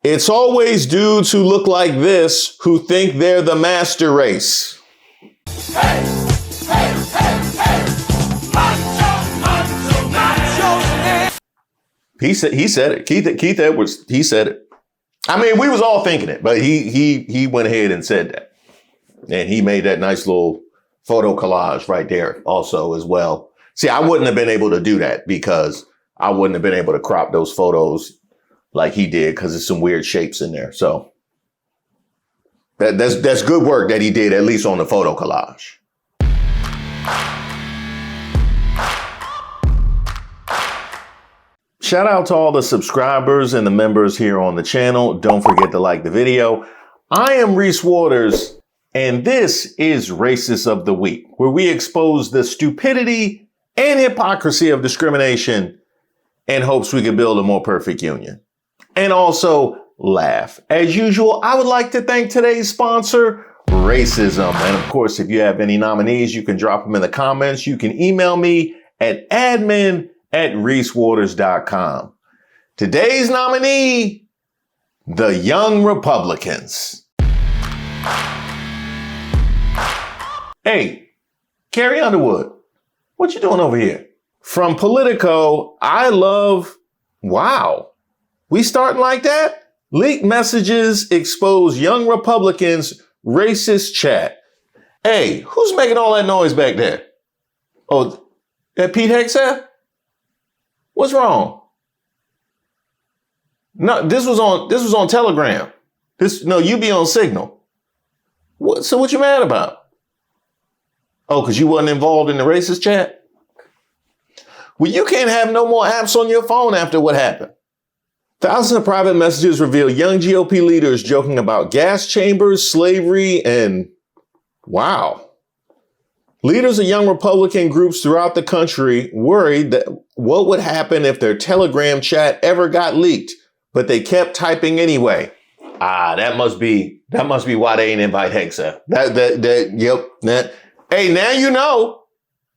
It's always dudes who look like this who think they're the master race. Hey, hey, hey, hey. Macho. He said it. Keith Edwards, he said it. I mean, we was all thinking it, but he went ahead and said that. And he made that nice little photo collage right there also as well. See, I wouldn't have been able to do that because I wouldn't have been able to crop those photos like he did because there's some weird shapes in there. So that's good work that he did, at least on the photo collage. Shout out to all the subscribers and the members here on the channel. Don't forget to like the video. I am Reese Waters, and this is Racist of the Week, where we expose the stupidity and hypocrisy of discrimination in hopes we can build a more perfect union. And also laugh. As usual, I would like to thank today's sponsor, Racism. And of course, if you have any nominees, you can drop them in the comments. You can email me at admin@reesewaters.com. Today's nominee, the Young Republicans. Hey, Carrie Underwood, what you doing over here? From Politico, wow. We starting like that? Leaked messages expose young Republicans' racist chat. Hey, who's making all that noise back there? Oh, that Pete Hegseth? What's wrong? No, this was on Telegram. You be on Signal. So what you mad about? Oh, because you wasn't involved in the racist chat? Well, you can't have no more apps on your phone after what happened. Thousands of private messages reveal young GOP leaders joking about gas chambers, slavery, and wow. Leaders of young Republican groups throughout the country worried that what would happen if their Telegram chat ever got leaked, but they kept typing anyway. That must be why they ain't invite Hegseth. Hey, now you know.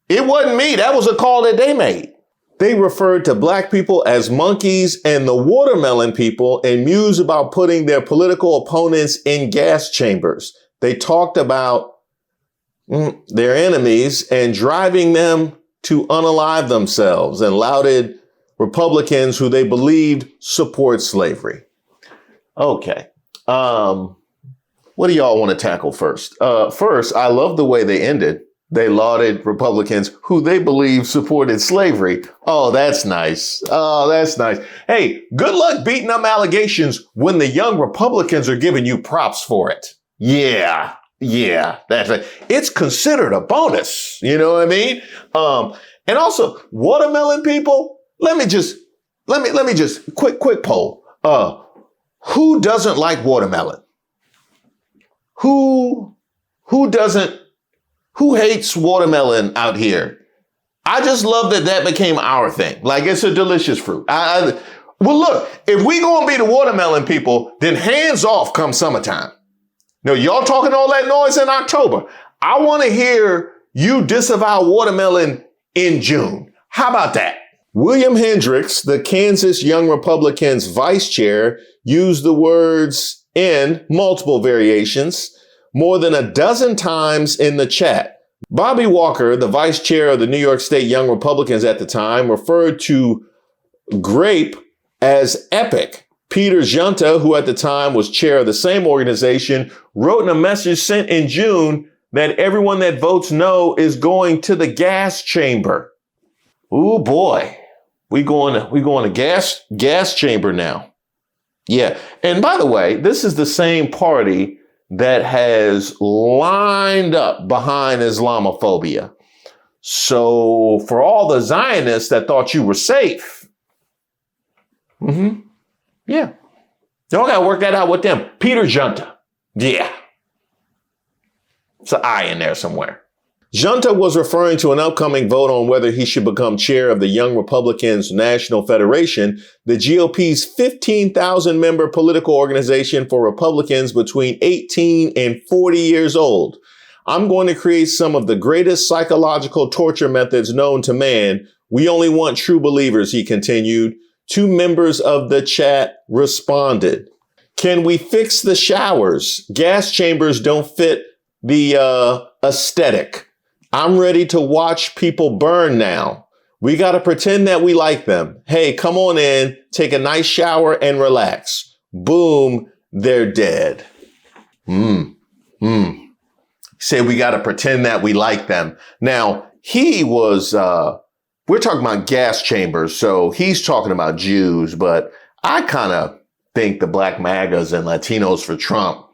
It wasn't me. That was a call that they made. They referred to black people as monkeys and the watermelon people and mused about putting their political opponents in gas chambers. They talked about their enemies and driving them to unalive themselves and lauded Republicans who they believed support slavery. Okay. What do y'all want to tackle first? First, I love the way they ended. They lauded Republicans who they believe supported slavery. Oh, that's nice. Oh, that's nice. Hey, good luck beating them allegations when the young Republicans are giving you props for it. Yeah, that's right. It's considered a bonus. You know what I mean? And also, watermelon people, let me just quick poll. Who doesn't like watermelon? Who hates watermelon out here? I just love that became our thing. Like, it's a delicious fruit. Well, look, if we gonna be the watermelon people, then hands off come summertime. No, y'all talking all that noise in October. I want to hear you disavow watermelon in June. How about that? William Hendricks, the Kansas Young Republicans vice chair, used the words in multiple variations more than a dozen times in the chat. Bobby Walker, the vice chair of the New York State Young Republicans at the time, referred to grape as epic. Peter Junta, who at the time was chair of the same organization, wrote in a message sent in June that everyone that votes no is going to the gas chamber. Ooh, boy. We going to gas chamber now. Yeah. And by the way, this is the same party that has lined up behind Islamophobia. So for all the Zionists that thought you were safe, yeah, y'all got to work that out with them. Peter Junta, yeah, it's an I in there somewhere. Junta was referring to an upcoming vote on whether he should become chair of the Young Republicans National Federation, the GOP's 15,000 member political organization for Republicans between 18 and 40 years old. I'm going to create some of the greatest psychological torture methods known to man. We only want true believers, he continued. Two members of the chat responded. Can we fix the showers? Gas chambers don't fit the aesthetic. I'm ready to watch people burn now. We got to pretend that we like them. Hey, come on in, take a nice shower and relax. Boom, they're dead. Say we got to pretend that we like them. Now, he was, we're talking about gas chambers, so he's talking about Jews, but I kind of think the Black Magas and Latinos for Trump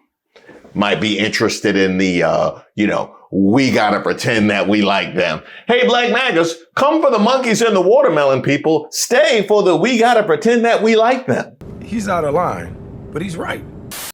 might be interested in the, we got to pretend that we like them. Hey, Black Magas, come for the monkeys and the watermelon people. Stay for the we got to pretend that we like them. He's out of line, but he's right.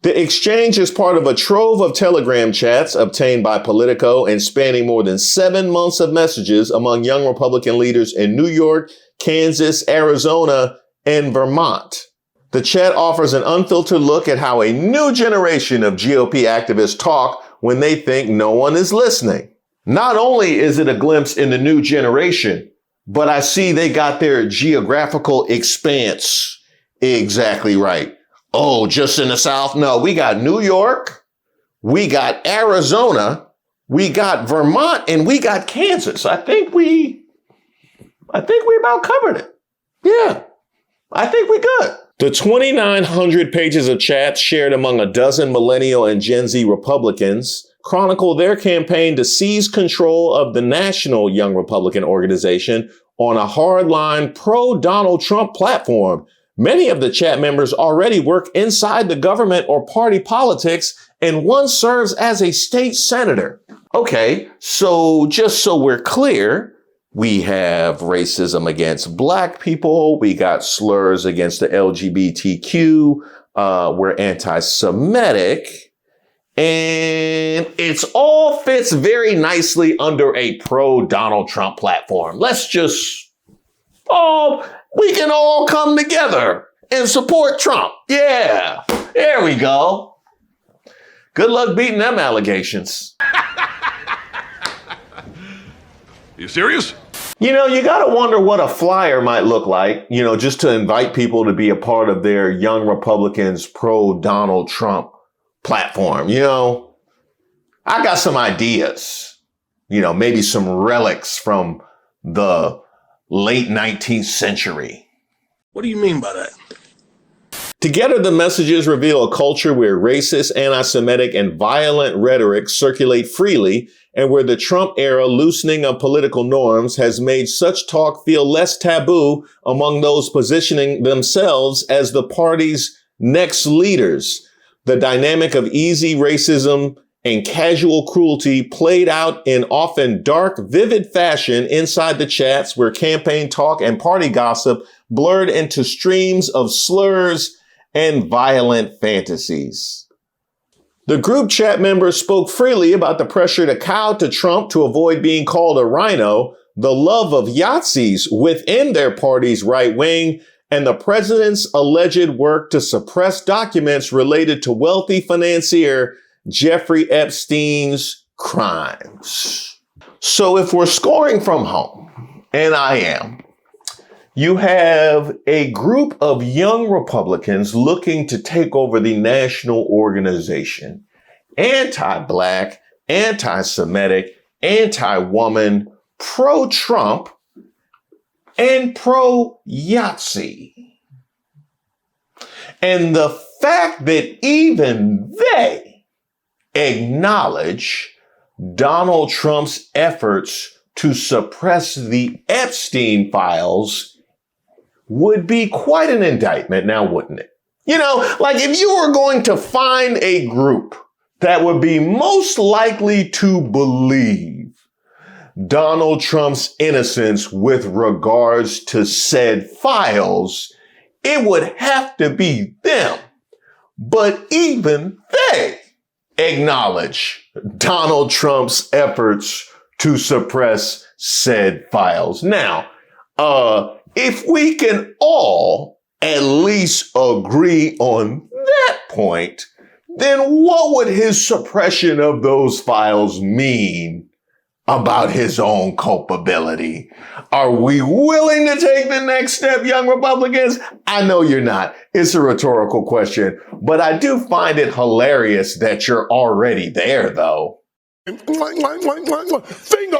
The exchange is part of a trove of Telegram chats obtained by Politico and spanning more than 7 months of messages among young Republican leaders in New York, Kansas, Arizona, and Vermont. The chat offers an unfiltered look at how a new generation of GOP activists talk when they think no one is listening. Not only is it a glimpse in the new generation, but I see they got their geographical expanse exactly right. Oh, just in the South? No, we got New York, we got Arizona, we got Vermont, and we got Kansas. I think we about covered it. Yeah, I think we good. The 2,900 pages of chats shared among a dozen millennial and Gen Z Republicans chronicle their campaign to seize control of the national Young Republican organization on a hardline pro-Donald Trump platform. Many of the chat members already work inside the government or party politics, and one serves as a state senator. Okay, so just so we're clear, we have racism against Black people. We got slurs against the LGBTQ. We're anti-Semitic. And it's all fits very nicely under a pro-Donald Trump platform. We can all come together and support Trump. Yeah, there we go. Good luck beating them allegations. You serious? You gotta wonder what a flyer might look like, just to invite people to be a part of their Young Republicans pro-Donald Trump platform. I got some ideas, maybe some relics from the late 19th century. What do you mean by that? Together, the messages reveal a culture where racist, anti-Semitic, and violent rhetoric circulate freely, and where the Trump era loosening of political norms has made such talk feel less taboo among those positioning themselves as the party's next leaders. The dynamic of easy racism and casual cruelty played out in often dark, vivid fashion inside the chats where campaign talk and party gossip blurred into streams of slurs and violent fantasies. The group chat members spoke freely about the pressure to cow to Trump to avoid being called a rhino, the love of Yahtzees within their party's right wing, and the president's alleged work to suppress documents related to wealthy financier Jeffrey Epstein's crimes. So if we're scoring from home, and I am, you have a group of young Republicans looking to take over the national organization. Anti-Black, anti-Semitic, anti-woman, pro-Trump, and pro-Yahtzee. And the fact that even they acknowledge Donald Trump's efforts to suppress the Epstein files would be quite an indictment now, wouldn't it? If you were going to find a group that would be most likely to believe Donald Trump's innocence with regards to said files, it would have to be them. But even they acknowledge Donald Trump's efforts to suppress said files. Now, if we can all at least agree on that point, then what would his suppression of those files mean about his own culpability. Are we willing to take the next step, young Republicans? I know you're not. It's a rhetorical question, but I do find it hilarious that you're already there, though. Finger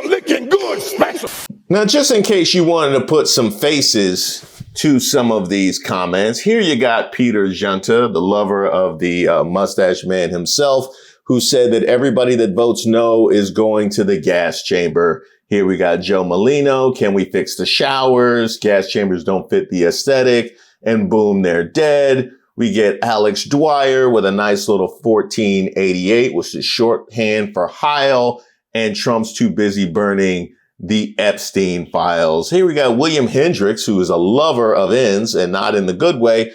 licking good special. Now, just in case you wanted to put some faces to some of these comments, here you got Peter Junta, the lover of the mustache man himself, who said that everybody that votes no is going to the gas chamber. Here we got Joe Molino. Can we fix the showers? Gas chambers don't fit the aesthetic. And boom, they're dead. We get Alex Dwyer with a nice little 1488, which is shorthand for Heil. And Trump's too busy burning the Epstein files. Here we got William Hendricks, who is a lover of ends and not in the good way,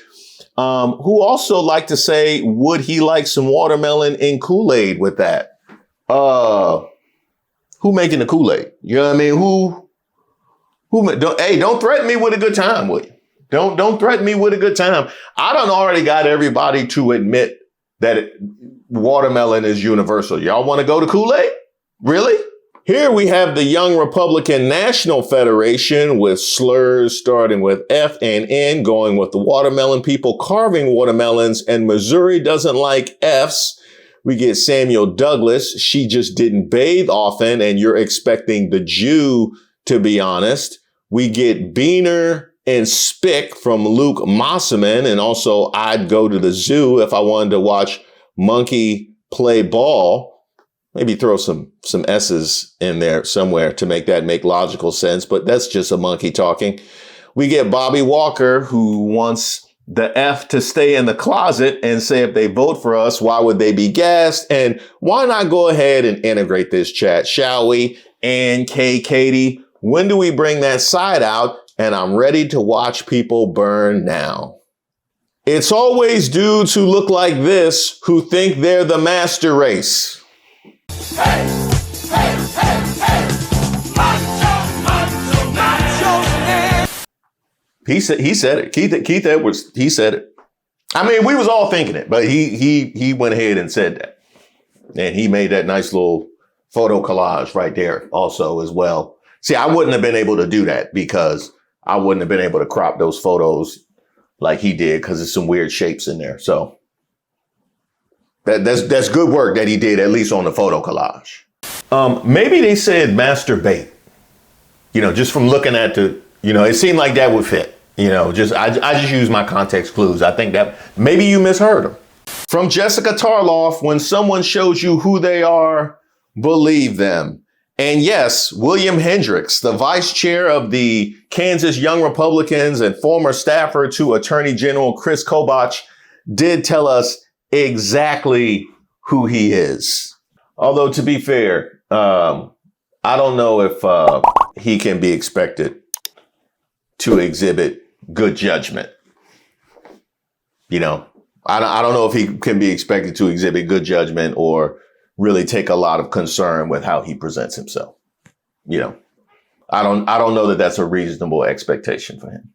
who also like to say, would he like some watermelon and Kool-Aid with that? Who making the Kool-Aid? You know what I mean? Don't threaten me with a good time, William. Don't threaten me with a good time. I done already got everybody to admit that watermelon is universal. Y'all want to go to Kool-Aid? Really? Here we have the Young Republican National Federation with slurs starting with F and N, going with the watermelon people carving watermelons, and Missouri doesn't like Fs. We get Samuel Douglas. She just didn't bathe often, and you're expecting the Jew to be honest. We get Beaner and Spick from Luke Mosselman, and also I'd go to the zoo if I wanted to watch monkey play ball. Maybe throw some S's in there somewhere to make that make logical sense, but that's just a monkey talking. We get Bobby Walker, who wants the F to stay in the closet and say if they vote for us, why would they be gassed? And why not go ahead and integrate this chat, shall we? And Katie, when do we bring that side out? And I'm ready to watch people burn now. It's always dudes who look like this who think they're the master race. Hey, hey, hey, hey. Macho. He said it. Keith Edwards, he said it. I mean, we was all thinking it, but he went ahead and said that. And he made that nice little photo collage right there also as well. See, I wouldn't have been able to do that because I wouldn't have been able to crop those photos like he did because there's some weird shapes in there. So that's good work that he did, at least on the photo collage. Maybe they said masturbate, just from looking at it seemed like that would fit, I just use my context clues. I think that maybe you misheard them. From Jessica Tarloff, when someone shows you who they are, believe them. And yes, William Hendricks, the vice chair of the Kansas Young Republicans and former staffer to Attorney General Chris Kobach, did tell us exactly who he is. Although, to be fair, I don't know if he can be expected to exhibit good judgment. I don't know if he can be expected to exhibit good judgment or really take a lot of concern with how he presents himself. I don't know that that's a reasonable expectation for him.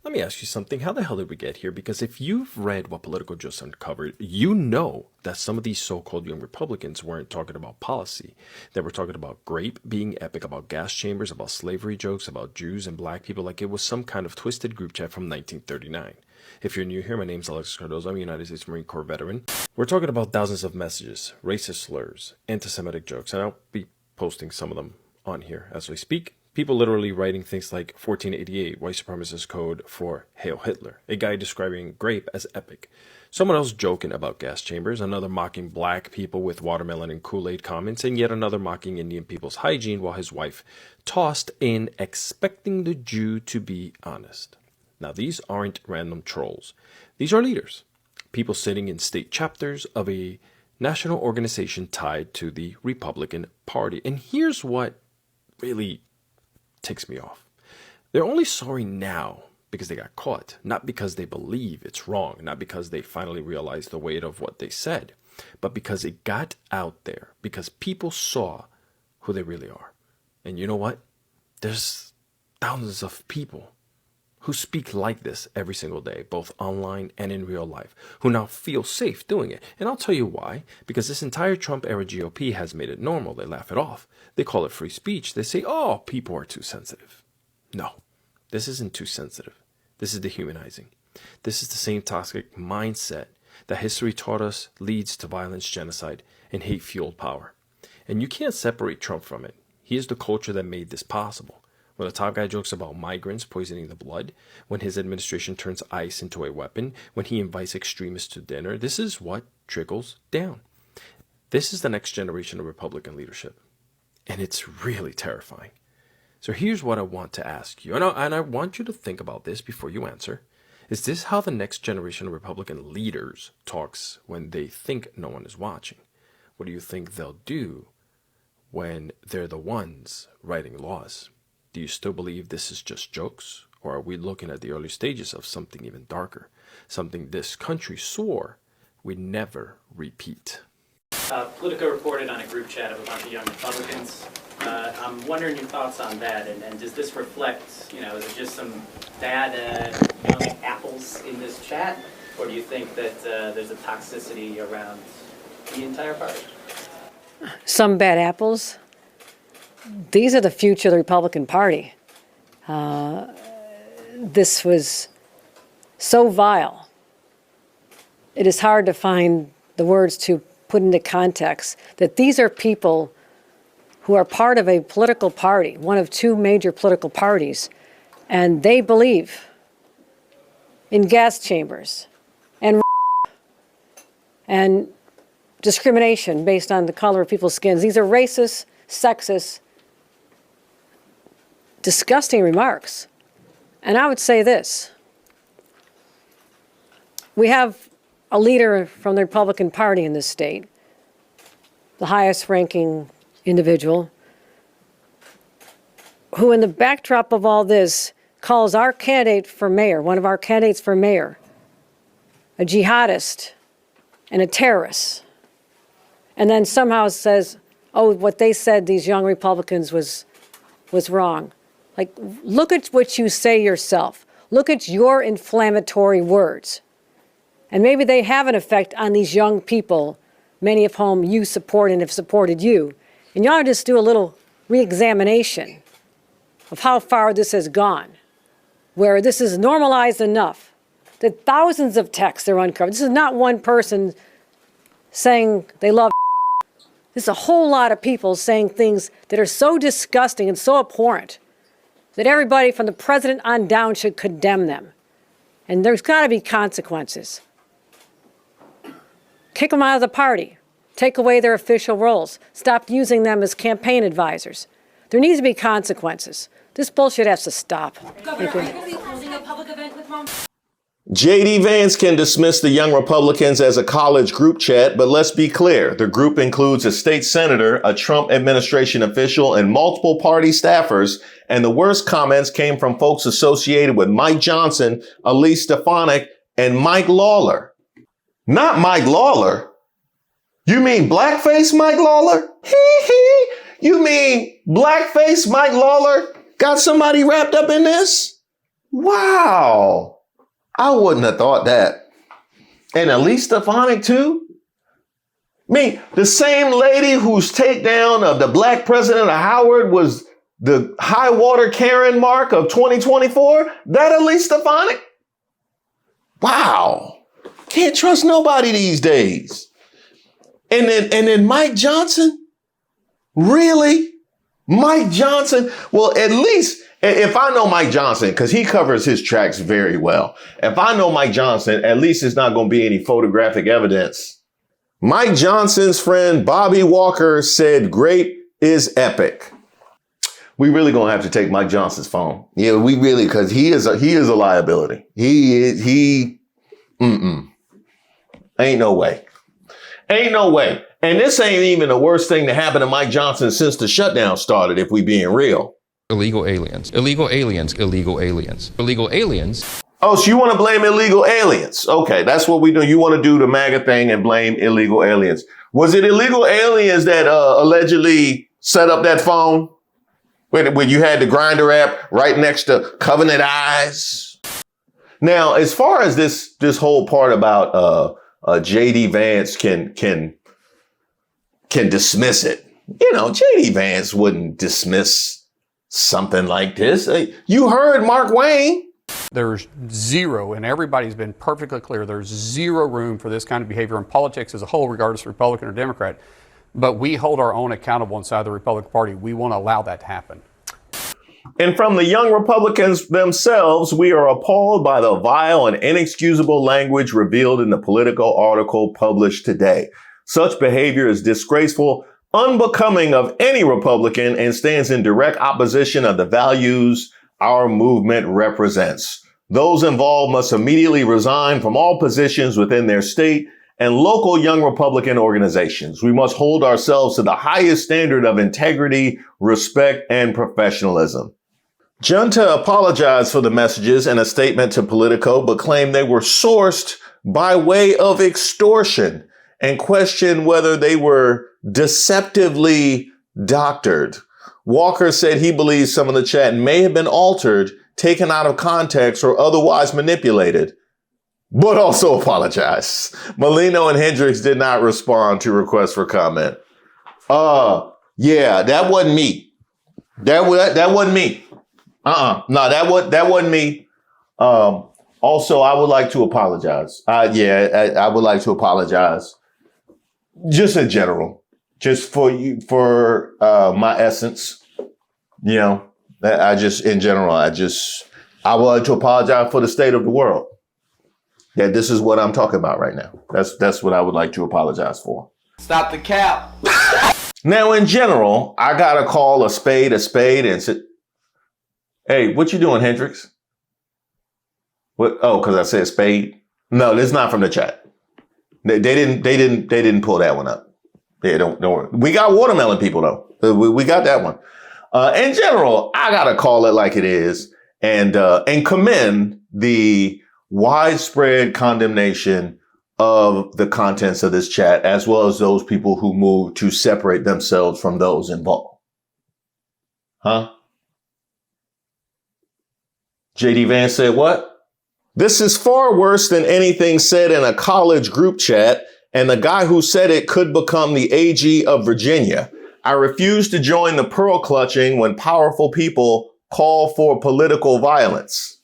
Let me ask you something. How the hell did we get here? Because if you've read what Politico just uncovered, you know that some of these so-called young Republicans weren't talking about policy. They were talking about grape being epic, about gas chambers, about slavery jokes, about Jews and black people, like it was some kind of twisted group chat from 1939. If you're new here, my name's Alexis Cardozo. I'm a United States Marine Corps veteran. We're talking about thousands of messages, racist slurs, anti-Semitic jokes, and I'll be posting some of them on here as we speak. People literally writing things like 1488, white supremacist code for Hail Hitler. A guy describing grape as epic. Someone else joking about gas chambers. Another mocking black people with watermelon and Kool-Aid comments. And yet another mocking Indian people's hygiene while his wife tossed in expecting the Jew to be honest. Now, these aren't random trolls. These are leaders. People sitting in state chapters of a national organization tied to the Republican Party. And here's what really ticks me off. They're only sorry now because they got caught, not because they believe it's wrong, not because they finally realized the weight of what they said, but because it got out there, because people saw who they really are. And you know what? There's thousands of people who speak like this every single day, both online and in real life, who now feel safe doing it. And I'll tell you why. Because this entire Trump-era GOP has made it normal. They laugh it off. They call it free speech. They say, oh, people are too sensitive. No, this isn't too sensitive. This is dehumanizing. This is the same toxic mindset that history taught us leads to violence, genocide, and hate-fueled power. And you can't separate Trump from it. He is the culture that made this possible. When the top guy jokes about migrants poisoning the blood, when his administration turns ICE into a weapon, when he invites extremists to dinner, this is what trickles down. This is the next generation of Republican leadership. And it's really terrifying. So here's what I want to ask you, and I want you to think about this before you answer. Is this how the next generation of Republican leaders talks when they think no one is watching? What do you think they'll do when they're the ones writing laws? Do you still believe this is just jokes? Or are we looking at the early stages of something even darker? Something this country swore we'd never repeat? Politico reported on a group chat of a bunch of young Republicans. I'm wondering your thoughts on that, and does this reflect, is it just some bad young apples in this chat, or do you think that there's a toxicity around the entire party? Some bad apples. These are the future of the Republican Party. This was so vile. It is hard to find the words to put into context that these are people who are part of a political party, one of two major political parties, and they believe in gas chambers and discrimination based on the color of people's skins. These are racist, sexist, disgusting remarks. And I would say this. We have a leader from the Republican Party in this state, the highest ranking individual, who in the backdrop of all this calls our candidate for mayor, one of our candidates for mayor, a jihadist and a terrorist, and then somehow says, oh, what they said, these young Republicans, was wrong. Like, look at what you say yourself. Look at your inflammatory words. And maybe they have an effect on these young people, many of whom you support and have supported you. And you ought to just do a little re-examination of how far this has gone, where this is normalized enough that thousands of texts are uncovered. This is not one person saying they love. This is a whole lot of people saying things that are so disgusting and so abhorrent that everybody from the president on down should condemn them. And there's got to be consequences. Kick them out of the party. Take away their official roles. Stop using them as campaign advisors. There needs to be consequences. This bullshit has to stop. Governor, are you going to be holding a public event with Mom? JD Vance can dismiss the young Republicans as a college group chat, but let's be clear. The group includes a state senator, a Trump administration official, and multiple party staffers. And the worst comments came from folks associated with Mike Johnson, Elise Stefanik, and Mike Lawler. Not Mike Lawler. You mean blackface Mike Lawler? You mean blackface Mike Lawler got somebody wrapped up in this? Wow. I wouldn't have thought that. And Elise Stefanik too? I mean, the same lady whose takedown of the black president of Howard was the high water Karen mark of 2024? That Elise Stefanik? Wow. Can't trust nobody these days. And then Mike Johnson? Really? Mike Johnson? Well, at least if I know Mike Johnson, because he covers his tracks very well. If I know Mike Johnson, at least it's not going to be any photographic evidence. Mike Johnson's friend Bobby Walker said grape is epic. We really going to have to take Mike Johnson's phone. Yeah, we really, because he is a liability. Ain't no way. Ain't no way. And this ain't even the worst thing to happen to Mike Johnson since the shutdown started, if we being real. Illegal aliens, illegal aliens, illegal aliens, illegal aliens. Oh, so you want to blame illegal aliens? Okay, that's what we do. You want to do the MAGA thing and blame illegal aliens. Was it illegal aliens that allegedly set up that phone? When you had the Grindr app right next to Covenant Eyes? Now, as far as this whole part about JD Vance can dismiss it, JD Vance wouldn't dismiss something like this. You heard Mark Wayne. There's zero, and everybody's been perfectly clear, there's zero room for this kind of behavior in politics as a whole, regardless of Republican or Democrat. But we hold our own accountable inside the Republican Party. We won't allow that to happen. And from the young Republicans themselves, we are appalled by the vile and inexcusable language revealed in the Politico article published today. Such behavior is disgraceful, unbecoming of any Republican, and stands in direct opposition of the values our movement represents. Those involved must immediately resign from all positions within their state and local young Republican organizations. We must hold ourselves to the highest standard of integrity, respect, and professionalism. Junta apologized for the messages in a statement to Politico, but claimed they were sourced by way of extortion and questioned whether they were deceptively doctored. Walker said he believes some of the chat may have been altered, taken out of context, or otherwise manipulated, but also apologized. Molino and Hendricks did not respond to requests for comment. Yeah, that wasn't me. That wasn't me. No, that wasn't me. Also, I would like to apologize. I would like to apologize. Just in general, just for my essence. I would like to apologize for the state of the world. Yeah, this is what I'm talking about right now. That's what I would like to apologize for. Stop the cap. Now, in general, I gotta call a spade and say, hey, what you doing, Hendricks? What? Oh, because I said spade. No, this is not from the chat. They didn't pull that one up. Yeah, don't worry. We got watermelon people though. We got that one. In general, I gotta call it like it is and commend the widespread condemnation of the contents of this chat, as well as those people who moved to separate themselves from those involved. Huh? JD Vance said what? This is far worse than anything said in a college group chat, and the guy who said it could become the AG of Virginia. I refuse to join the pearl clutching when powerful people call for political violence.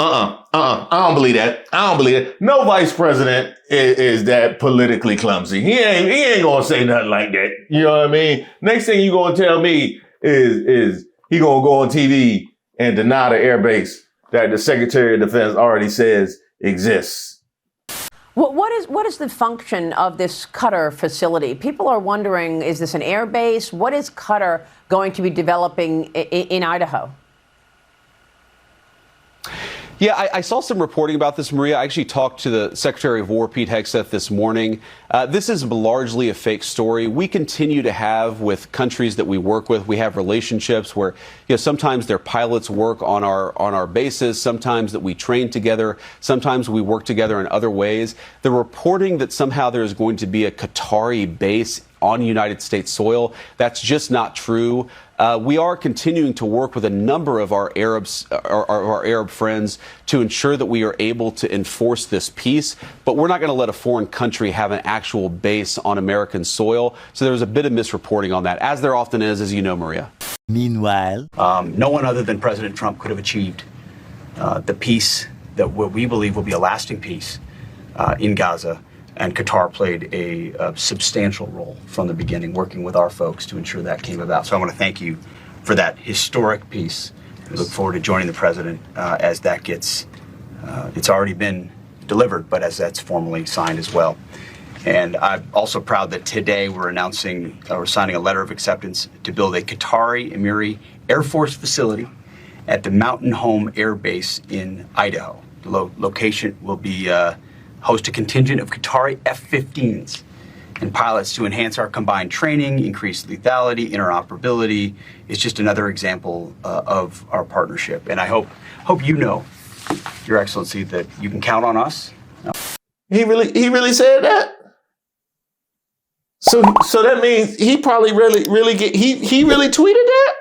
I don't believe that. I don't believe it. No vice president is that politically clumsy. He ain't gonna say nothing like that. You know what I mean? Next thing you gonna tell me is he gonna go on TV and deny the airbase that the Secretary of Defense already says exists. What is the function of this Qatar facility? People are wondering, is this an air base? What is Qatar going to be developing in Idaho? Yeah, I saw some reporting about this, Maria. I actually talked to the Secretary of War, Pete Hegseth, this morning. This is largely a fake story. We continue to have, with countries that we work with, we have relationships where, sometimes their pilots work on our bases, sometimes that we train together, sometimes we work together in other ways. The reporting that somehow there is going to be a Qatari base on United States soil, that's just not true. We are continuing to work with a number of our Arab friends to ensure that we are able to enforce this peace, but we're not going to let a foreign country have an actual base on American soil. So there was a bit of misreporting on that, as there often is, as you know, Maria. Meanwhile, no one other than President Trump could have achieved the peace that we believe will be a lasting peace in Gaza. And Qatar played a substantial role from the beginning, working with our folks to ensure that came about. So I want to thank you for that historic piece. We look forward to joining the president as that gets, it's already been delivered, but as that's formally signed as well. And I'm also proud that today we're signing a letter of acceptance to build a Qatari Emiri Air Force facility at the Mountain Home Air Base in Idaho. The location will be host a contingent of Qatari F-15s and pilots to enhance our combined training, increase lethality, interoperability. It's just another example of our partnership. And I hope you know, Your Excellency, that you can count on us. He really said that? So that means he probably he really tweeted that?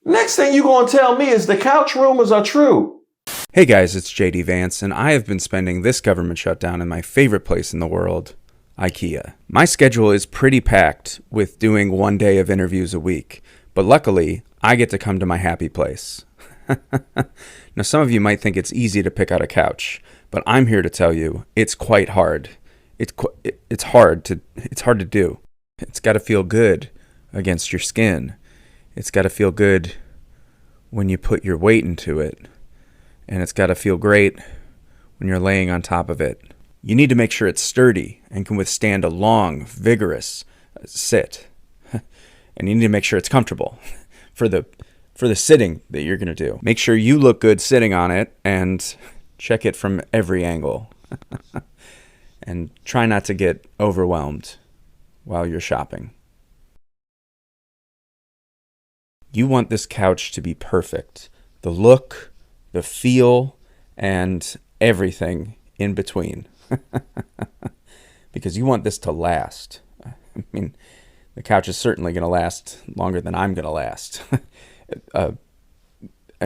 Next thing you're going to tell me is the couch rumors are true. Hey guys, it's JD Vance, and I have been spending this government shutdown in my favorite place in the world, IKEA. My schedule is pretty packed with doing 1 day of interviews a week, but luckily, I get to come to my happy place. Now, some of you might think it's easy to pick out a couch, but I'm here to tell you it's quite hard. It's hard to do. It's got to feel good against your skin. It's got to feel good when you put your weight into it. And it's got to feel great when you're laying on top of it. You need to make sure it's sturdy and can withstand a long, vigorous sit. And you need to make sure it's comfortable for the sitting that you're going to do. Make sure you look good sitting on it and check it from every angle. And try not to get overwhelmed while you're shopping. You want this couch to be perfect. The look, the feel, and everything in between. Because you want this to last. I mean, the couch is certainly going to last longer than I'm going to last. I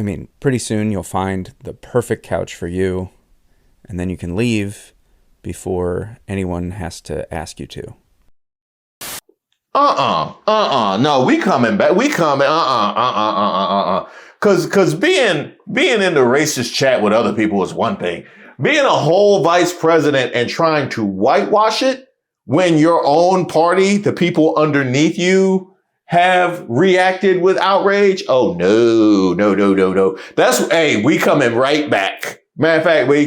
mean, pretty soon you'll find the perfect couch for you, and then you can leave before anyone has to ask you to. No, we coming back. We coming. Cause being in the racist chat with other people is one thing. Being a whole vice president and trying to whitewash it when your own party, the people underneath you, have reacted with outrage. Oh no. Hey, we coming right back. Matter of fact, we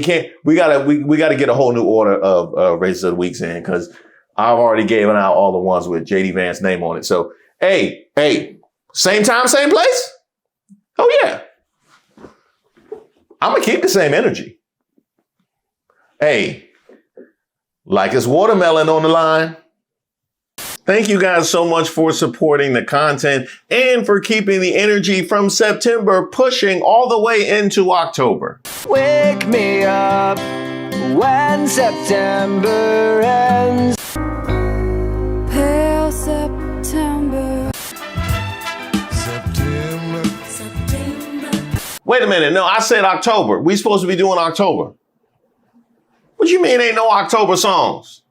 gotta get a whole new order of Races of the Weeks in, because I've already given out all the ones with JD Vance's name on it. So, hey, same time, same place? Oh, yeah. I'm going to keep the same energy. Hey, like it's watermelon on the line. Thank you guys so much for supporting the content and for keeping the energy from September pushing all the way into October. Wake me up when September ends. Pale September. Wait a minute. No, I said October. We supposed to be doing October. What you mean ain't no October songs?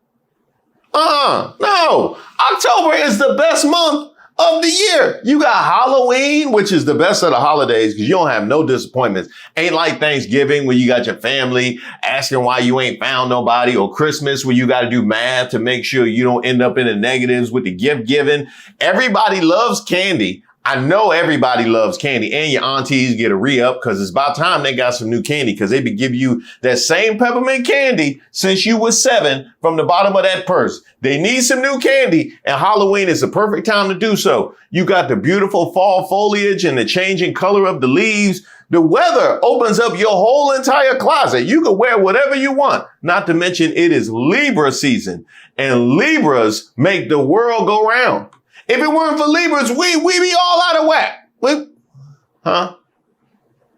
No. October is the best month of the year. You got Halloween, which is the best of the holidays because you don't have no disappointments. Ain't like Thanksgiving where you got your family asking why you ain't found nobody, or Christmas where you got to do math to make sure you don't end up in the negatives with the gift giving. Everybody loves candy. I know everybody loves candy, and your aunties get a re-up because it's about time they got some new candy, because they be giving you that same peppermint candy since you was 7 from the bottom of that purse. They need some new candy, and Halloween is the perfect time to do so. You got the beautiful fall foliage and the changing color of the leaves. The weather opens up your whole entire closet. You can wear whatever you want. Not to mention it is Libra season, and Libras make the world go round. If it weren't for Libras, we be all out of whack.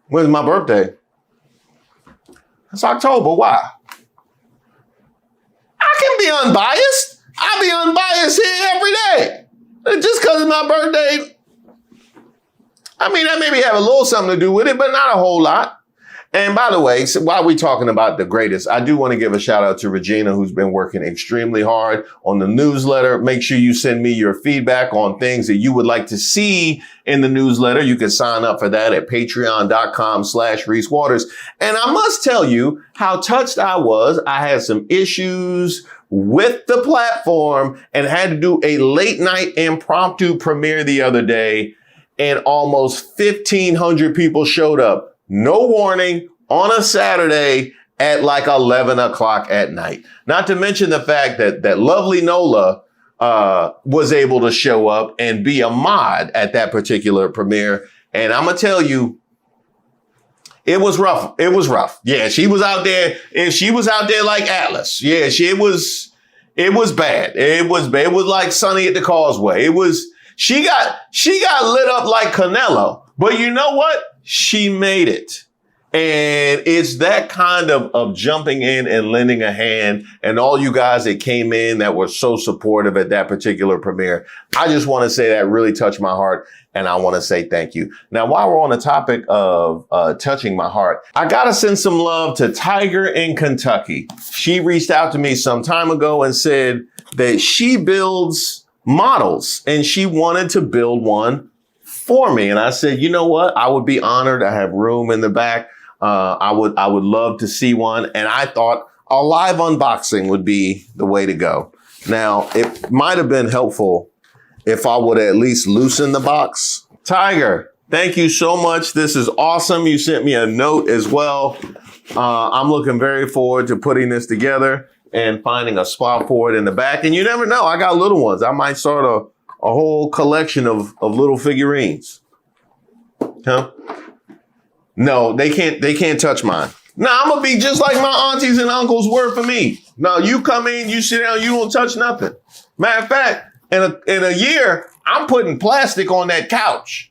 When's my birthday? It's October. Why? I can be unbiased. I be unbiased here every day. Just because it's my birthday, I mean, that maybe have a little something to do with it, but not a whole lot. And by the way, so while we're talking about the greatest, I do want to give a shout out to Regina, who's been working extremely hard on the newsletter. Make sure you send me your feedback on things that you would like to see in the newsletter. You can sign up for that at patreon.com/Reese Waters. And I must tell you how touched I was. I had some issues with the platform and had to do a late night impromptu premiere the other day, and almost 1,500 people showed up. No warning, on a Saturday at like 11 o'clock at night. Not to mention the fact that lovely Nola was able to show up and be a mod at that particular premiere. And I'm going to tell you, it was rough. It was rough. Yeah, she was out there, and she was out there like Atlas. Yeah, it was bad. It was bad. It was like Sunny at the Causeway. She got lit up like Canelo. But you know what? She made it. And it's that kind of jumping in and lending a hand, and all you guys that came in that were so supportive at that particular premiere. I just want to say that really touched my heart, and I want to say thank you. Now, while we're on the topic of touching my heart, I got to send some love to Tiger in Kentucky. She reached out to me some time ago and said that she builds models and she wanted to build one for me. And I said, you know what? I would be honored. I have room in the back. I would love to see one. And I thought a live unboxing would be the way to go. Now, it might have been helpful if I would at least loosen the box. Tiger, thank you so much. This is awesome. You sent me a note as well. I'm looking very forward to putting this together and finding a spot for it in the back. And you never know. I got little ones. I might start a whole collection of little figurines. Huh? No, they can't touch mine. Now, I'm going to be just like my aunties and uncles were for me. Now, you come in, you sit down, you won't touch nothing. Matter of fact, in a year, I'm putting plastic on that couch.